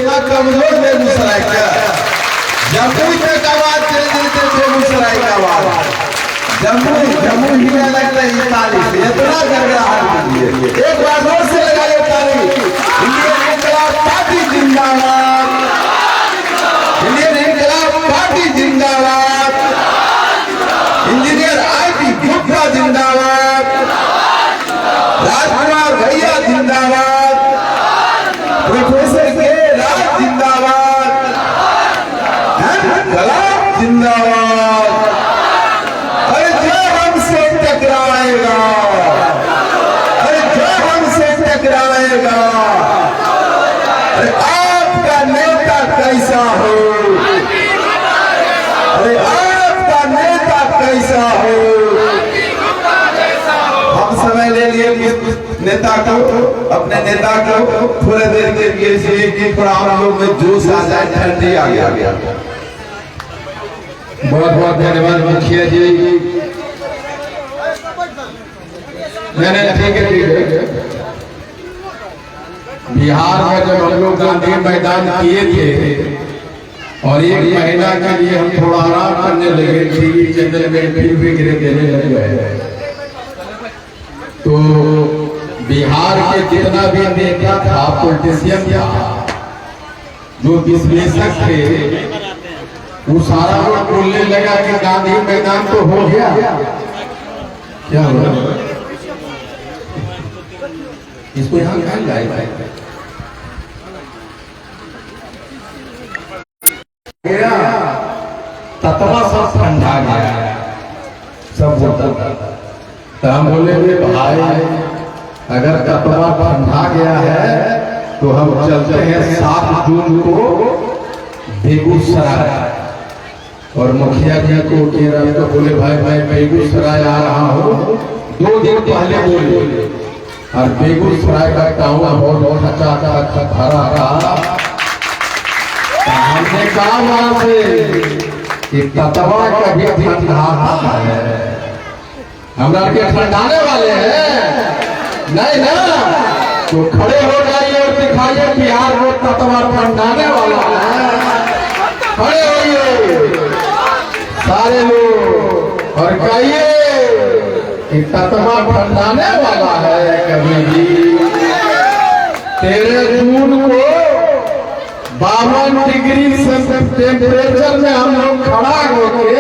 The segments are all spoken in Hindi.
इतना कमजोर बेगूसराय का जमुई तक आवाज चल देते बेगूसराय का आवाज जम्मू हिले लगता है ताली से इतना गड़गड़ाहट कीजिए एक बार जोर से लगाइए ताली। इंडियन इनकलाब पार्टी जिंदाबाद, इंडियन इनकलाब पार्टी जिंदाबाद, इंजीनियर आईटी गुप्ता जिंदाबाद, राजकुमार भैया जिंदाबाद, प्रोफेसर के राज जिंदाबाद, कलाम जिंदाबाद। अरे जो हमसे टकराएगा, अरे जो हमसे टकराएगा, अरे आपका नेता कैसा हो, अरे आपका नेता कैसा हो। हम समय ले लिए नेता को, अपने नेता को थोड़े देर के लिए कि थोड़ा हम लोग में जोश आ जाए, ठंडी आ गया। बहुत बहुत धन्यवाद मुखिया जी। नहीं ठीक है। बिहार में जब हम लोग गांधी मैदान किए थे और एक महीना के लिए हम थोड़ा आराम करने लगे, टीवी चैनल में फिर भी गिरे देने लगे, तो बिहार के जितना भी नेता था, पॉलिटिशियन था, जो विश्लेषक थे, वो सारा लोग बोलने लगा कि गांधी मैदान तो हो गया। क्या हुआ? इसको यहाँ कहा जाए तत्वा सब ठंडा गया, सब होता। तो हम बोले भाई अगर तत्वा ठंडा गया है तो हम चलते हैं 7 जून को बेगूसराय। और मुखिया जी को तो बोले भाई मैं बेगूसराय आ रहा हूँ, 2 दिन पहले बोले, और बेगूसराय का टाउन बहुत अच्छा भरा था। हमने कहा वहां से कि तत्वा कभी ठंडा है, हमरा के ठंडाने वाले हैं नहीं ना, तो खड़े हो जाइए और दिखाइए बिहार में तत्वा ठंडाने वाला है। खड़े होइए सारे लोग और कहिए कि तत्वा ठंडाने वाला है कभी भी। 13 जून को 52 डिग्री टेम्परेचर में हम लोग खड़ा होके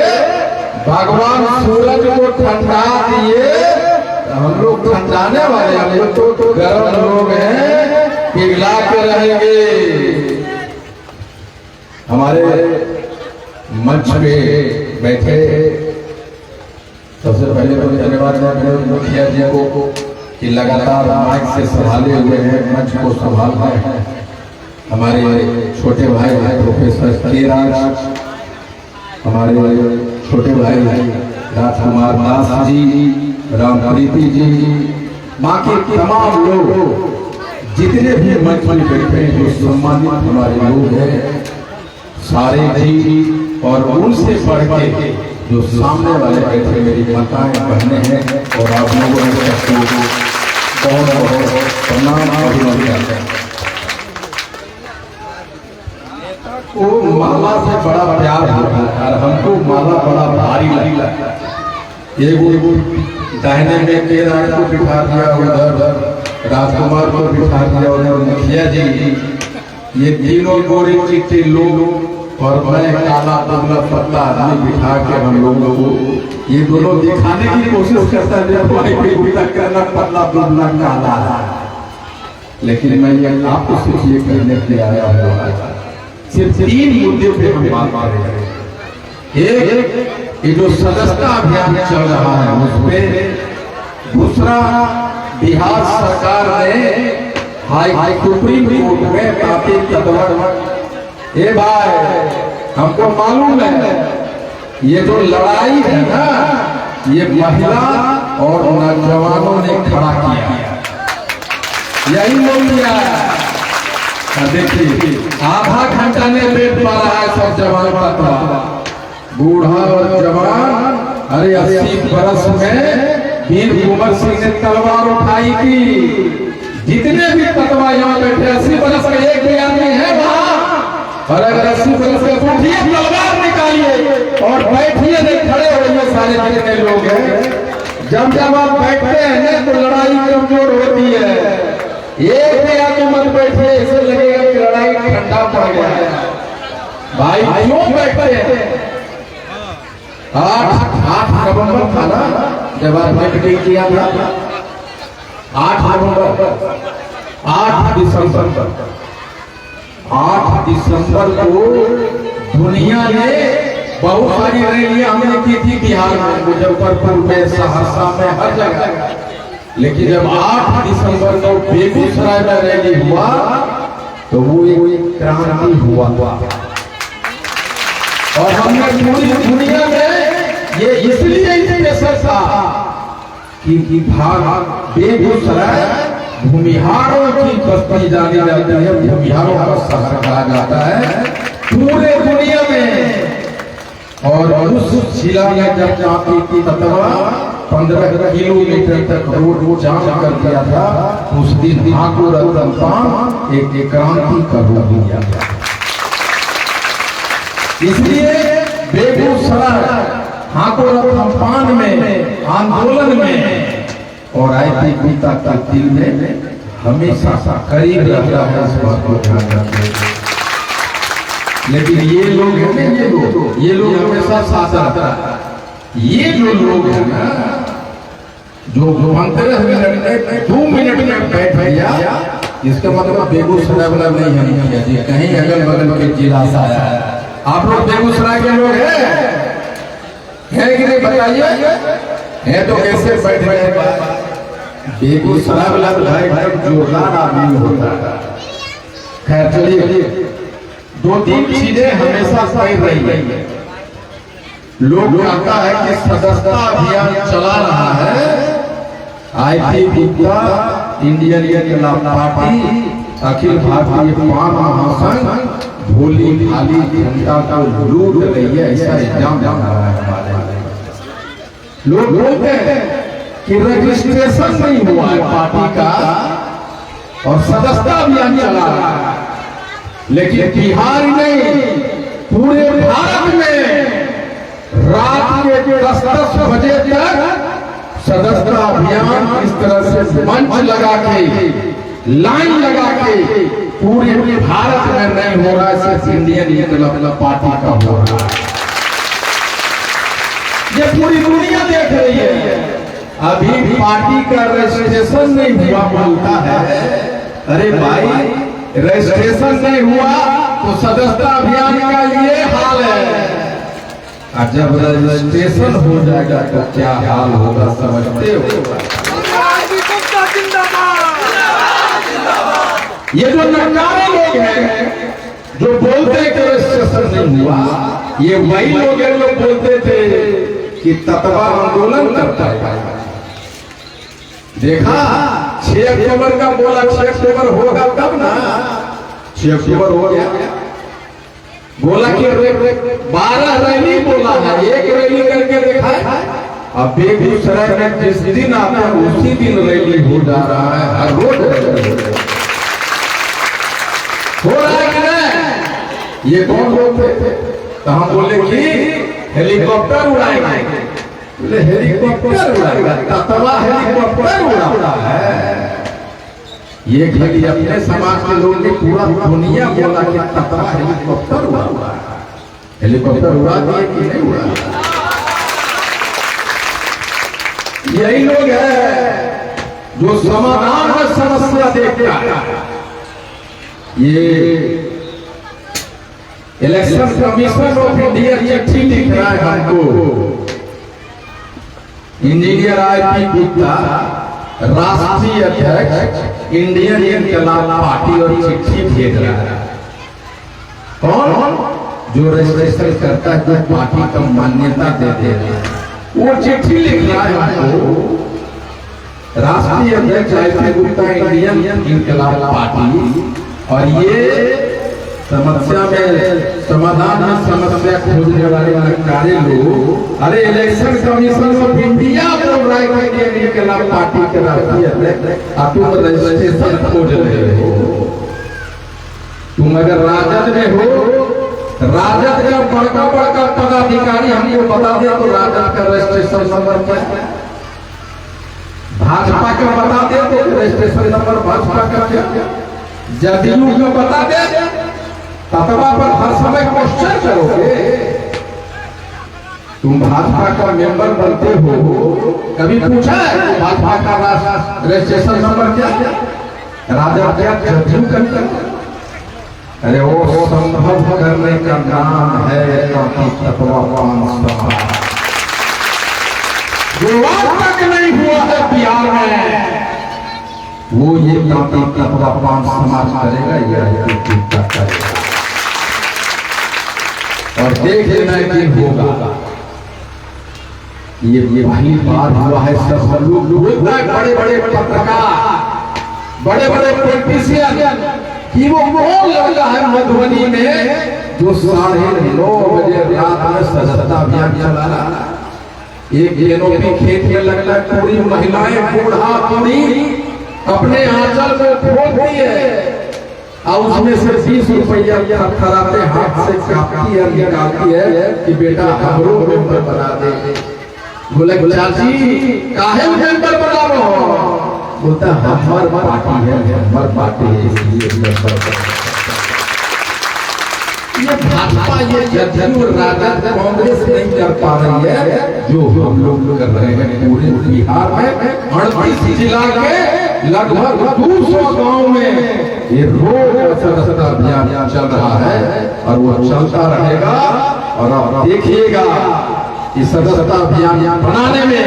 भगवान सूरज को ठंडा दिए, हम लोग ठंडाने वाले, हम लोग तो गर्म लोग हैं, पिघला के रहेंगे। हमारे मंच पे बैठे सबसे पहले तो धन्यवाद मुखिया जी को कि लगातार माइक से संभाले हुए हैं, मंच को संभाल रहे हैं। हमारे छोटे भाई प्रोफेसर के राज, हमारे छोटे भाई राजकुमार दास जी, रामप्रीति जी, बाकी तमाम लोग जितने भी मंच में बैठे हैं, जो सम्मानित हमारे लोग हैं सारे जी, और उनसे बढ़ के जो सामने वाले बैठे मेरी माताएं बहनें हैं, और आप लोगों ने सबको बहुत बहुत प्रणाम अभिनंदन है। वो माला से बड़ा प्यार होता है और हमको माला बड़ा भारी लगता है। एगो दाहिने में के राज को बिठा दिया, उधर राजकुमार को बिठा दिया, उधर मुखिया जी, ये तीनों गोरे चिट्टे लोग और मैं काला दुबला पत्ता आदमी बिठा के हम लोगों को ये दोनों दिखाने की कोशिश करता है करना पतला दुबला काला, लेकिन मैं ये आपको सिर्फ ये कहने के लिए आया हूँ, सिर्फ 3 मुद्दे पे हम बात कर रहे हैं। एक, ये जो सदस्यता अभियान चल रहा है उस पे, दूसरा बिहार सरकार ने हाई सुप्रीम कोर्ट में काफी तत्वा, ये भाई हमको मालूम है ये जो लड़ाई है ना, ये महिला और नौजवानों ने खड़ा किया, यही लोग किया। देखिए आधा घंटा ने पेट पा रहा है सब जवान का, बूढ़ा और जवान। अरे 80 बरस में वीर कुंवर सिंह ने तलवार उठाई थी। जितने भी तत्वा यहाँ बैठे 80 बरस का एक भी आदमी है वहाँ और अगर 80 बरस के उठिए तलवार निकालिए और बैठिए नहीं खड़े होइए सारे जितने लोग हैं। जब आप बैठते हैं ना तो लड़ाई कमजोर होती है। एक भी आगे मत बैठिए, ऐसे लगेगा कि लड़ाई ठंडा पड़ गया है। भाई क्यों बैठते हैं? 8 नवंबर था ना जब आपने मीटिंग किया था, 8 नवंबर, 8 दिसंबर, 8 दिसंबर को दुनिया ने बहुत सारी रैलियां हमने की थी बिहार में, मुजफ्फरपुर में, सहरसा में, हर जगह। लेकिन जब 8 दिसंबर को बेगूसराय में रैली हुआ तो वो एक क्रांति हुआ और हमने पूरी दुनिया में ये इसलिए स्पेशल था कि बेगूसराय भूमिहारों की बस्ती जानी जाती है, भूमिहारों का शहर कहा जाता है पूरे दुनिया में। और उस जिला में जब जाती थी ततवा 15 किलोमीटर तक रोड जाम कर दिया था। उस दिन ठाकुर रतनपान एक क्रांति का रूप लिया गया। इसलिए बेगूसराय ठाकुर रतनपान में आंदोलन में और आईपी पिता का दिल में हमेशा करीब रहता है, इस बात को ध्यान रखिए। लेकिन ये लोग हैं, ये लोग हमेशा साथ रहता है। ये जो लोग हैं ना जो 15 मिनट में 2 मिनट में बैठ गया, इसका मतलब बेगूसराय वाला नहीं है जी, कहीं अगल बगल के जिला से आया है। आप लोग बेगूसराय के लोग हैं कि नहीं बताइए? है तो कैसे बैठ गए? बेगूसराय वाला भाई जोरदार आदमी होता है। खैर चलिए, 2-3 चीजें हमेशा सही रही है। लोग कहता है कि सदस्यता अभियान चला रहा है आईपी गुप्ता, इंडियन इनकलाब पार्टी, अखिल भारतीय पान महासंघ भोली भाली जनता को लूट रही है, ऐसा इल्जाम लगा रहा है हमारे। लोग बोलते हैं कि रजिस्ट्रेशन नहीं हुआ है पार्टी का और सदस्यता अभियान चला रहा है, लेकिन बिहार नहीं पूरे भारत में रात के 10 बजे तक सदस्यता अभियान इस तरह से मंच लगा के, लाइन लगा के पूरे भारत में नहीं हो रहा है, सिर्फ इंडियन इनकलाब पार्टी का हो रहा है। ये पूरी दुनिया देख रही है। अभी पार्टी का रजिस्ट्रेशन नहीं हुआ बोलता है। अरे भाई, रजिस्ट्रेशन नहीं हुआ तो सदस्यता अभियान का ये हाल है, और जब रजिस्ट्रेशन हो जाएगा तो क्या हाल होगा समझते हो? ये जो नकारे लोग हैं जो बोलते हैं कि रजिस्ट्रेशन नहीं हुआ, ये वही लोग हैं जो बोलते थे कि तत्वा आंदोलन करता है। देखा 6 अक्टूबर का बोला, 6 अक्टूबर होगा तब ना, 6 अक्टूबर हो गया। बोला कि 12 रैली बोला है, एक रैली करके देखा है। अब बेगूसराय में जिस दिन आता है उसी दिन रैली हो जा रहा है, हर रोज हो रहा है कि नहीं? ये कौन लोग थे? तो हम बोले कि हेलीकॉप्टर उड़ाएगा, बोले हेलीकॉप्टर उड़ाएगा, ततवा हेलीकॉप्टर उड़ा है। ये खाली अपने समाज के लोग ने पूरा दुनिया बोला कि ततवा हेलीकॉप्टर उड़ा है। हेलीकॉप्टर उड़ा दिए कि नहीं उड़ा? यही लोग हैं जो समाधान में समस्या देखता है। ये इलेक्शन कमीशन ऑफ इंडिया चिट्ठी लिख रहा है हमको, इंजीनियर आईपी गुप्ता, राष्ट्रीय अध्यक्ष इंडियन इनकलाब पार्टी, और चिट्ठी भेज रहा है। कौन? जो रजिस्ट्रेशन करता है, जो पार्टी को मान्यता देते हैं, वो चिट्ठी लिख रहा है हमको। राष्ट्रीय अध्यक्ष आईपी गुप्ता, इंडियन इनकलाब पार्टी, और ये समस्या में समाधान में समस्या खोजने वाले नकारे लोग, अरे इलेक्शन कमीशन ऑफ इंडिया बोल रहा है कि इंडियन इनकलाब पार्टी के राष्ट्रीय अध्यक्ष, आप तुम रजिस्ट्रेशन खोज रहे हो। तुम अगर राजद में हो राजद का बड़का बड़का पदाधिकारी हमको बता दे तो राजद का रजिस्ट्रेशन नंबर क्या है, भाजपा का बता दे तो रजिस्ट्रेशन नंबर भाजपा का क्या, जदयू का बता दे, ततवा पर हर समय क्वेश्चन करोगे। तुम भाजपा का मेंबर बनते हो, कभी पूछा है भाजपा का रजिस्ट्रेशन नंबर क्या, राजद क्या, जदयू का? अरे वो संभव करने का नाम है जो आज तक नहीं हुआ है बिहार में, वो ये तत्वापान समाज करेगा या करेगा, और देख लेना कि होगा। ये पहली बार हुआ है। सब लोग बड़े बड़े पत्रकार, बड़े बड़े पॉलिटिशियन कि वो कौन लड़का है मधुबनी में जो 9:30 बजे रात में सजगता अभियान चला रहा, एक एनओपी खेत में लगता है, पूरी महिलाएं बूढ़ा पूरी अपने आंचल में खोलती है और उसमें से 20 रुपया थरथराते हाथ से काटती है, निकालती है कि बेटा हमरो मेंबर बना दे। बोले चाची काहे मेंबर बनाओ? बोलता हमार पार्टी है, हमार पार्टी है, इसलिए मेंबर। ये भाजपा, ये जदयू, राजद, कांग्रेस नहीं कर पा रही है जो हम लोग कर रहे हैं पूरे बिहार में। 38 जिला के लगभग 200 गांव में ये रोज सदस्यता अभियान चल रहा है और वो चलता रहेगा। और आप देखिएगा कि सदस्यता अभियान बनाने में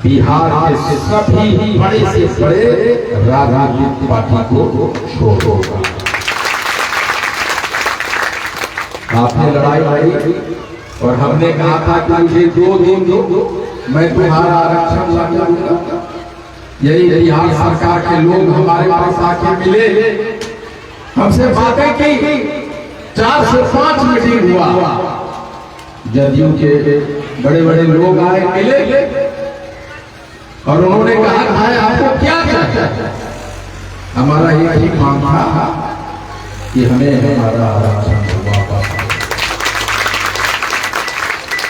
बिहार के सभी बड़े से बड़े राजनीतिक पार्टी को छोड़ोगा। आपने लड़ाई लड़ी और हमने कहा था कि मुझे 2 दिन दो, मैं तुम्हारा आरक्षण लूंगा। यही बिहार सरकार के लोग हमारे पास आके मिले, हमसे बातें की, 4 से 5 मीटिंग हुआ, जदयू के बड़े बड़े लोग आए मिले और उन्होंने कहा आपको क्या चाहिए? हमारा एक ही मांग था कि हमें हमारा आरक्षण वापस।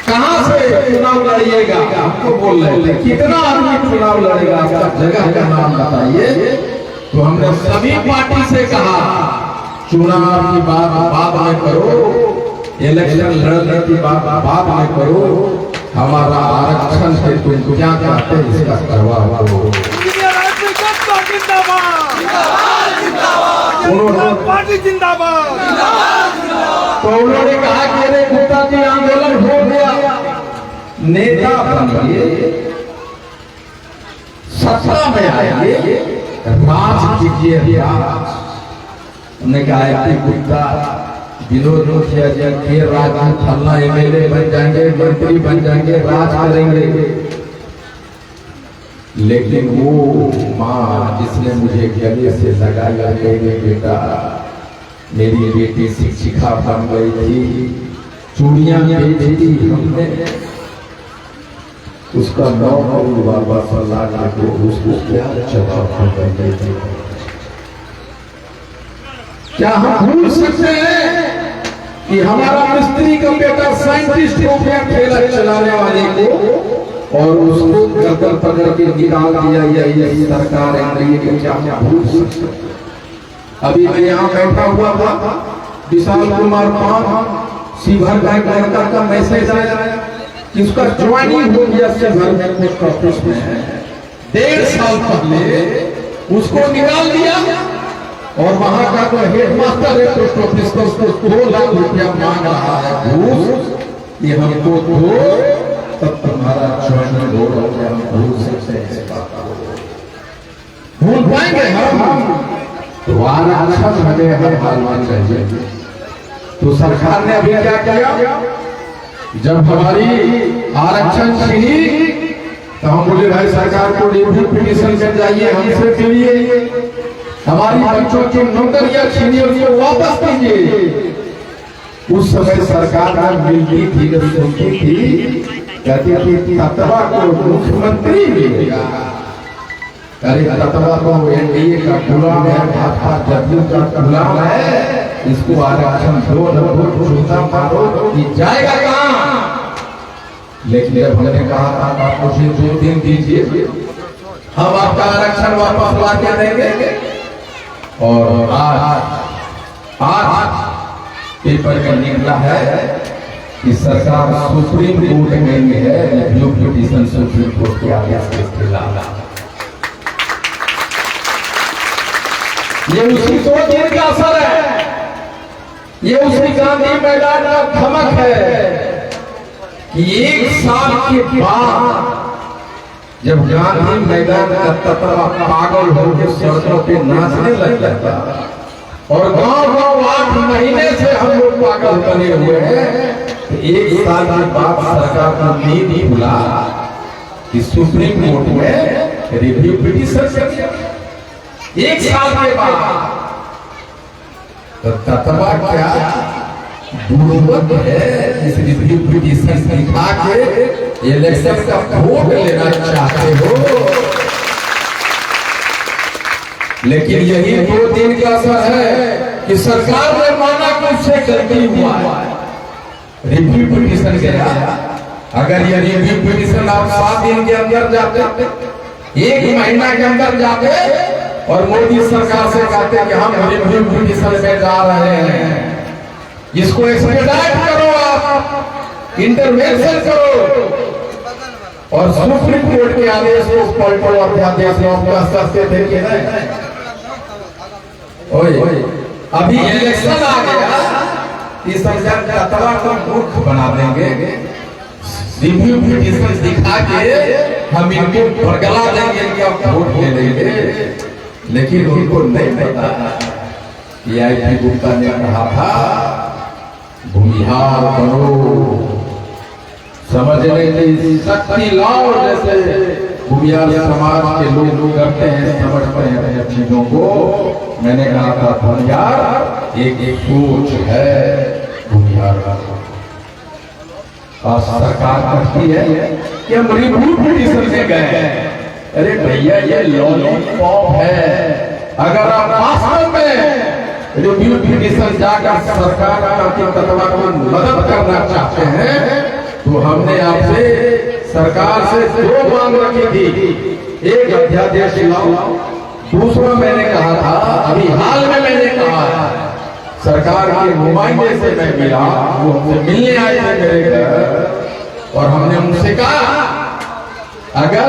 कहां से चुनाव लड़िएगा? हमको बोल रहे थे कितना आदमी चुनाव लड़ेगा, आपका जगह का नाम बताइए। तो हमने सभी पार्टी से कहा चुनाव की बात बाद में करो, इलेक्शन लड़ने की बात बाद में करो, हमारा आरक्षण से तुम क्या चाहते हैं इसका करवाओ। तो उन्होंने कहा कि अरे गुप्ता जी आंदोलन हो गया, नेता बनिए, सत्ता में आइए, राज कीजिए। हमने कहा कि गुप्ता विनोद मुखिया जी के राज फलना एमएलए बन जाएंगे, मंत्री बन जाएंगे, राज करेंगे। लेकिन वो माँ जिसने मुझे गले से लगाया मेरे बेटा, मेरी बेटी शिक्षिका बन गई थी, चूड़ियां बेची थी हमने, उसका नौकरी वापस ला के उसको क्या जवाब देंगे? क्या हम भूल सकते हैं कि हमारा मिस्त्री का बेटा साइंटिस्ट हो गया ठेला चलाने वाले को, और उसको गर्दन पकड़ के निकाल दिया? यही सरकार है, क्या भूल सकते? अभी मैं यहाँ बैठा हुआ था, विशाल कुमार पान शिवहर बैंक का मैसेज आया कि उसका ज्वाइनिंग हो गया शिवहर बैंक ऑफिस में। 1.5 साल पहले उसको निकाल दिया और वहां का जो हेडमास्टर है पोस्ट ऑफिस का, उसको 2 लाख रुपया मांग रहा है घूस कि हमको दो तब तुम्हारा ज्वाइनिंग हो गया। हम भूल सकते हैं, भूल पाएंगे हम? तो आरक्षण हमें हर हाल में चाहिए। तो सरकार ने अभी क्या किया? जब हमारी आरक्षण छीनी तो हम बोले भाई सरकार को रिव्यू पिटीशन कर जाइए, हमसे मिलिए, हमारी बच्चों की नौकरियां छीनी उसको वापस कीजिए। उस समय सरकार में मिलती थी, सुनती थी, कहती थी तत्वा को मुख्यमंत्री मिलेगा। अरे तत्वा को एनडीए का गुलाम है, भाजपा जदयू का गुलाम है, इसको आरक्षण दो न दो चूता मारो कि जाएगा कहाँ। लेकिन जब हमने कहा था आप मुझे 2 दिन दीजिए, हम आपका आरक्षण वापस ला के देंगे, और आज पेपर में निकला है कि सरकार सुप्रीम कोर्ट में है रिव्यू पिटीशन सुप्रीम कोर्ट के आदेश के खिलाफ। ये उसी 2 दिन का असर है, ये उसी गांधी मैदान का धमक है कि 1 साल के बाद जब गांधी मैदान का तत्वा पागल होकर सड़कों पे नाचने लग जाता, और गांव 8 महीने से हम लोग पागल बने हुए हैं, तो 1 साल के बाद सरकार को नींद खुला कि सुप्रीम कोर्ट में रिव्यू पिटीशन 1 साल के बाद। तो तत्वा क्या बुड़बक है, इस रिव्यू पिटीशन दिखा के इलेक्शन का वोट लेना चाहते हो। लेकिन यही 2 दिन का असर है कि सरकार ने माना कि उससे गलती हुआ है, रिव्यू पिटीशन गया। अगर ये रिव्यू पिटीशन आप 7 दिन के अंदर जाते, 1 महीना के अंदर जाते, और मोदी सरकार से कहते कि हम रिव्यू पिटीशन में जा रहे हैं, इसको एक्सपेडाइट करो, आप इंटरवेंशन करो, और सुप्रीम कोर्ट के आदेश को पलटो, अध्यादेश करते थे कि नहीं। अभी इलेक्शन आ गया, इस तत्वा को मूर्ख बना देंगे, रिव्यू पिटीशन दिखा के हम इनको बरगला देंगे कि आप वोट ले लेंगे। लेकिन उनको नहीं पता कि आई गुप्ता ने कहा था भूमिहार बनो, समझने की शक्ति लाओ, जैसे भूमिहार समाज के लोग करते हैं, समझते हैं चीजों को। मैंने कहा था भूमिहार एक सोच है, भूमिहार और सरकार कहती है कि हम रिव्यू पिटीशन में गए। अरे भैया ये लॉलीपॉप है, अगर आप वास्तव में रिव्यू पिटीशन जाकर सरकार के तत्वा की मदद करना चाहते हैं, तो हमने आपसे सरकार से 2 मांग रखी थी। एक अध्यादेश लाओ, दूसरा मैंने कहा था, अभी हाल में मैंने कहा सरकार के नुमाइंदे से मैं मिला, वो हमसे मिलने आए थे मेरे घर, और हमने उनसे कहा, अगर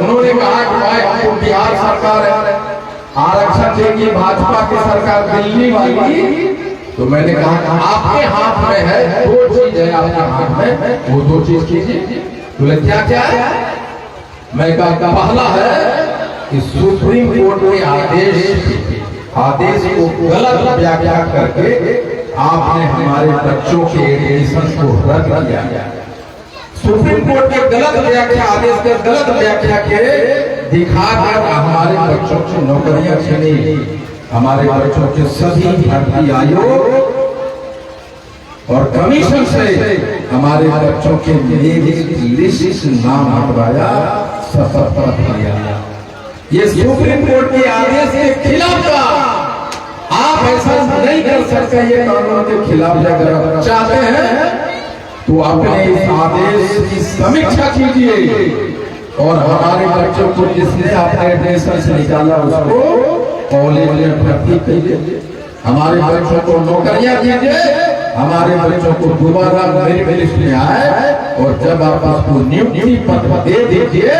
उन्होंने कहा कि भाई हमको बिहार सरकार है आरक्षण देगी, भाजपा की सरकार दिल्ली वाली, तो मैंने कहा कि आपके हाथ में है 2 चीज है, आपके हाथ में वो 2 चीज कीजिए। बोले क्या क्या है? मैं कहा पहला है कि सुप्रीम कोर्ट के आदेश को गलत व्याख्या करके आपने हमारे बच्चों के एडमिशन को रद्द किया। सुप्रीम कोर्ट के गलत व्याख्या, आदेश के गलत व्याख्या के दिखाकर हमारे बच्चों की नौकरियां छीनी, हमारे बच्चों के सभी भर्ती आयोग और कमीशन से हमारे बच्चों के लिस्ट नाम हटवाया, सफल किया। ये सुप्रीम कोर्ट के आदेश के खिलाफ था। आप ऐसा नहीं कर सकते, ये कानून के खिलाफ अगर आप चाहते हैं तो अपने इस आदेश की समीक्षा कीजिए, और हमारे बच्चों को जिसने आपने एडमिशन से निकाला उसको कॉलेज में भर्ती कीजिए, हमारे बच्चों को नौकरियां दीजिए, हमारे बच्चों को दोबारा मेरिट लिस्ट में आए, और जब आप आपको नियुक्ति पत्र दे दीजिए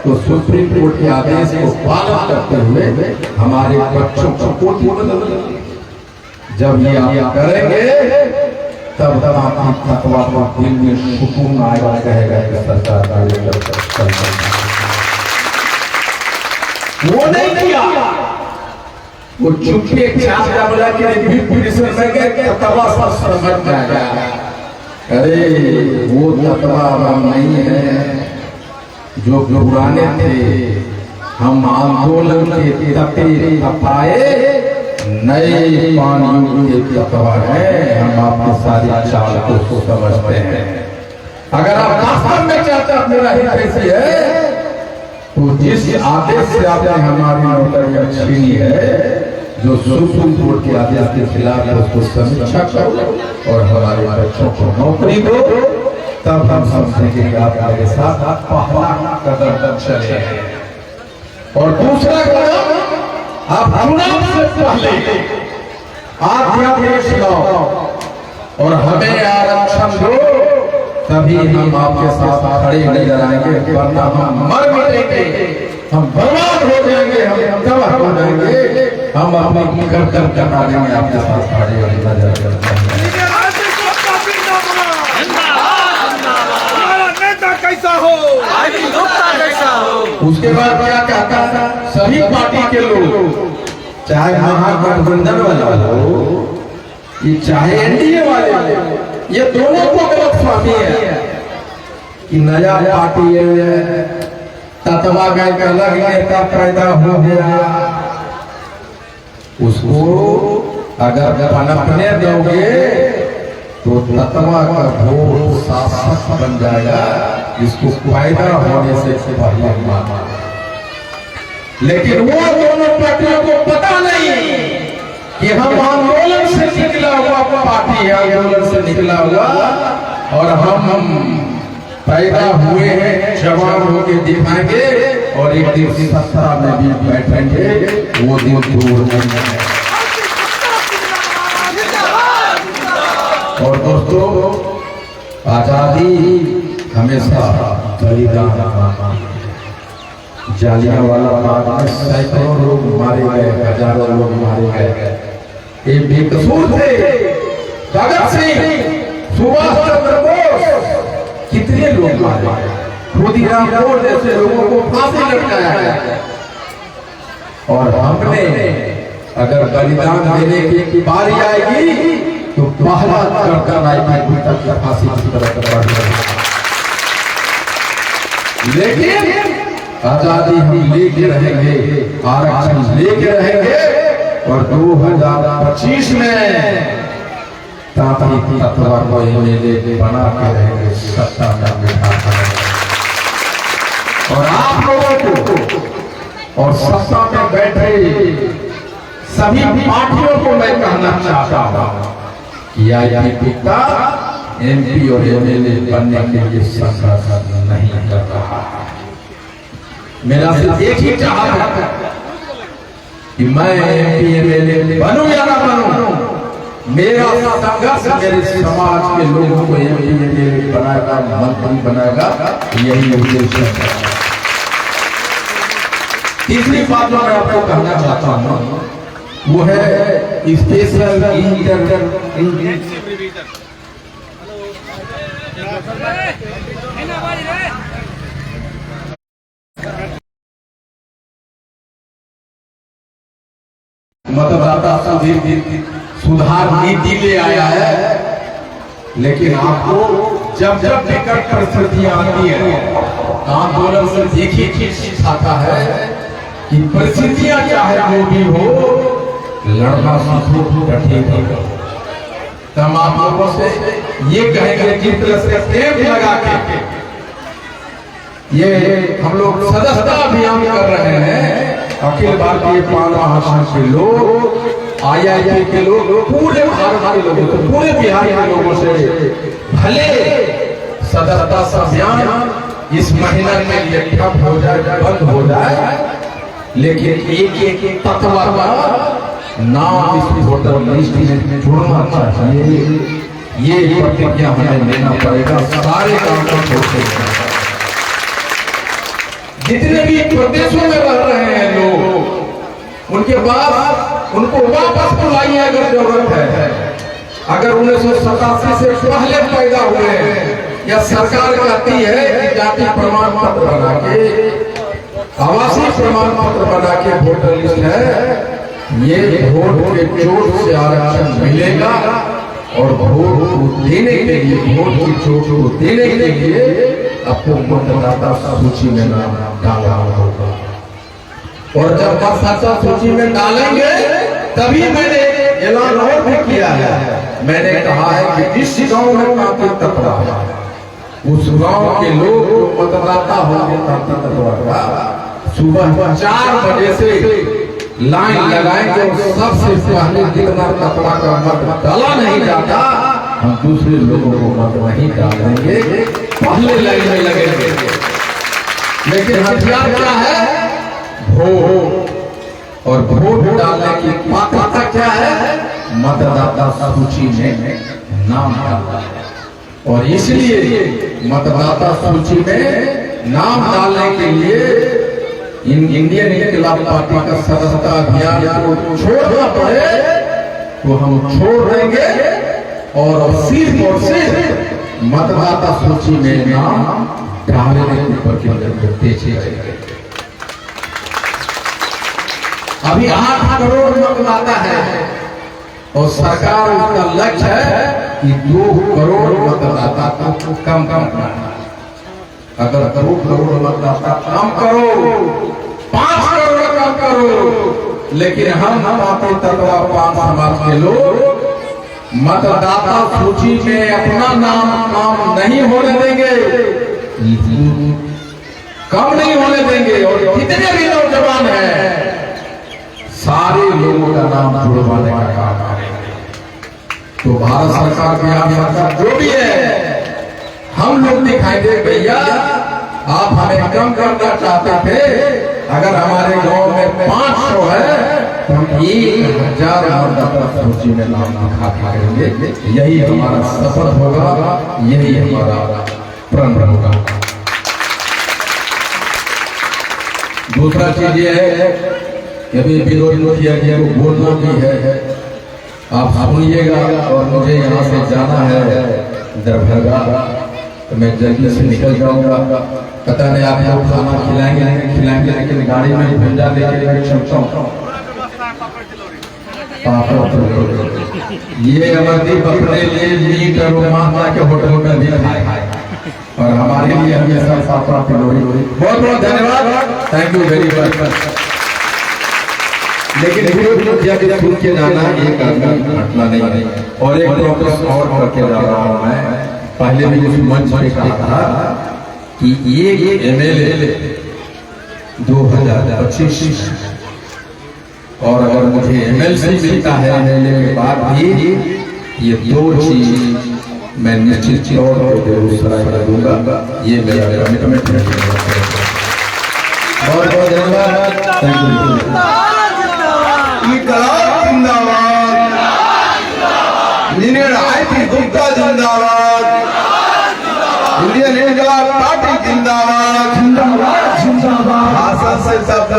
तो सुप्रीम कोर्ट के आदेश को पालन करते हुए हमारे बच्चों को कोटि बदल। जब ये आप करेंगे तब आपकी तकवा को दिल में सुकून आएगा, कहेगा कि सरकार वो नहीं किया, वो चुपके छाप बोला कि रिव्यू पिटीशन में गए तकवा सब समझ जाएगा। अरे वो तकवा हम नहीं है जो पुराने थे, हम आंदोलन के तपाए नए पानियों के तत्वा है, हम आपकी सारी चाल को समझते हैं। अगर आप वास्तव में चाहते हैं मेरा हित कैसी है, तो जिस आदेश से आपने हमारी नौकरियां छीनी है जो सुप्रीम कोर्ट के आदेश के खिलाफ है उसको समीक्षा करो और हमारे बच्चों को नौकरी दो, तब हम समझेंगे कि आप आगे साथ पहला कदम चले। और दूसरा कदम, आप चुनाव से पहले आध्यात्मिक लाओ और हमें आरक्षण दो, तभी हम आपके साथ खड़े नहीं रहेंगे, वरना हम मर मिटेंगे, हम बर्बाद हो जाएंगे, हम तबाह हो जाएंगे, हम अपनी गर्दन कटा देंगे आपके साथ खड़े और कैसा हो, उसके बाद क्या कहता था, सभी पार्टी के लोग, चाहे महागठबंधन वाला हो, ये चाहे एनडीए वाले हो, ये दोनों को गलत फहमी है कि नया पार्टी है, तत्वा का अलग नेता पैदा हो गया, उसको अगर पनपने दोगे तो तत्वा का वोट शासक बन जाएगा, इसको फायदा होने से पहले माना। लेकिन वो दोनों पार्टियों को पता नहीं कि हम आंदोलन से निकला हुआ पार्टी है, आंदोलन से निकला हुआ, और हम पैदा हुए हैं, जवान होके दिखाएंगे और एक दिन सत्ता में भी बैठेंगे, वो दिन दूर नहीं है। और दोस्तों, आजादी हमेशा बलिदान, जालियांवाला बाग में सैकड़ों लोग मारे गए, हजारों लोग मारे गए, ये बेकसूर थे। भगत सिंह, सुभाष चंद्र बोस, कितने लोग मारे, खुदीराम बोस जैसे लोगों को फांसी लटकाया गया। और हमने अगर बलिदान देने की बारी आएगी तो पहला करकर फांसी की तरफ, लेकिन आजादी हम लेके रहेंगे, आरक्षण लेके रहेंगे, और 2025 में ताकि तत्वा को एमएलए बना के रहेंगे, सत्ता में बिठा करेंगे। और आप लोगों को और सत्ता में बैठे सभी पार्टियों को मैं कहना चाहता हूँ कि आईपीपी का एमपी और एमएलए बनने के लिए संघर्ष नहीं कर रहा है। मेरा सिर्फ एक ही चाहत है कि मैं एमपी एमएलए बनूं या ना बनूं, मेरा संघर्ष मेरे समाज के लोगों को एमपी एमएलए बनाएगा, मंत्री बनाएगा, यही उद्देश्य है। तीसरी बात जो मैं आपको कहना चाहता हूँ वो है स्पेशल मतदाता सुधार नीति ले आया है, लेकिन आपको जब जब विकट परिस्थितियां आती है, आंदोलन से एक ही चीज सिखाता है कि परिस्थितियां चाहे जो भी हो, लड़ना सीखो, डटे रहो। हम आप लोगों से ये कहेंगे कि कैंप लगा के ये हम लोग सदस्यता अभियान कर रहे हैं, अखिल भारतीय पान महासंघ के लोग, आईआईटी के लोग, पूरे भारत के लोगों से, पूरे बिहार के लोगों से भले सदस्यता अभियान इस महीना में ये ठप हो जाए, बंद हो जाए, लेकिन एक एक तत्वा का नाम इस वोटर लिस्ट में जोड़ना चाहिए। ये प्रतिज्ञा हमें लेना पड़ेगा सारे काम को छोड़ते हैं। जितने भी प्रदेशों में रह रहे हैं लोग, उनके बाद उनको वापस बुलाइए अगर जरूरत है। अगर 1987 से पहले पैदा हुए हैं, या सरकार कहती है कि जाति प्रमाण पत्र बना के, आवासीय प्रमाण पत्र बना के वोटर लिस्ट है, ये वोट के चोट से आरक्षण मिलेगा, और वोट को देने के लिए, वोट की चोट को देने के लिए आपको मतदाता सूची में नाम डालना होगा। और जब मतदाता सूची में डालेंगे तभी मैंने ऐलान और भी किया है, मैंने कहा है कि जिस गांव में काफी तत्वा है, उस गांव के लोग मतदाता होंगे, काफी तत्वा का सुबह 4 बजे से लाइन लगाएंगे और सबसे पहले जितना कपड़ा का मत डाला नहीं जाता, हम दूसरे लोगों को मत नहीं डालेंगे, पहले लाइन में लगेंगे। लेकिन हथियार क्या है? वोट। और वोट डालने की पात्रता क्या है? मतदाता सूची में नाम डालना है। और इसलिए मतदाता सूची में नाम डालने के लिए इंडियन इनकलाब पार्टी का सदस्यता अभियान को छोड़ना पड़े तो हम छोड़ देंगे और सिर्फ और सिर्फ मतदाता सूची में नाम डालने के ऊपर करते जाएंगे। अभी 8 करोड़ मतदाता है और सरकार का लक्ष्य है कि 2 करोड़ मतदाता को कम करना है। अगर 2 करोड़ मतदाता कम करो, 5 करोड़ कम करो, लेकिन हम पार्टी तत्वा 5 समाज के लोग मतदाता सूची में अपना नाम नहीं होने देंगे, कम नहीं होने देंगे। और कितने भी नौजवान हैं, सारे लोगों का नाम जुड़वाने का काम करेंगे। तो भारत सरकार, बिहार सरकार जो भी है, हम लोग दिखाई दे भैया आप हमें कम करना चाहते थे, अगर हमारे गांव में 500 है तो हम 1000 मतदाता सूची में नाम लिखा करेंगे। यही हमारा शपथ होगा, यही हमारा प्रण होगा। दूसरा चीज ये है कि अभी विरोध मुखिया जी को बोलना भी है, आप सुनिएगा। और मुझे यहाँ से जाना है दरभंगा, तो मैं जल्दी से निकल जाऊंगा। पता नहीं आप लोग खाना खिलाएंगे नहीं खिलाएंगे, लेकिन गाड़ी में भंजा लेके चलता हूँ। ये अमरदीप अपने लिए मीट और माता के होटल में भी खाए और हमारे लिए हमेशा पापड़ तिलोरी। बहुत बहुत धन्यवाद, थैंक यू वेरी मच। लेकिन विरोध मुखिया के सुन के जाना एक घटना नहीं है। और एक प्रोग्रेस और करके जा रहा हूँ मैं। पहले भी उस मंच पे कहा था कि एक एमएलए 2025, और अगर मुझे एमएलसी मिलता है एमएलए के बाद भी, ये 2 चीज मैं निश्चित तौर पर बेगूसराय में दूंगा। ये मेरा कमिटमेंट है। बहुत बहुत धन्यवाद, थैंक यू। इनकलाब जिंदाबाद, इंजीनियर गुप्ता जिंदाबाद, इंडियन इनकलाब पार्टी जिंदाबाद, जिंदाबाद जिंदाबाद। भाषा से शब्द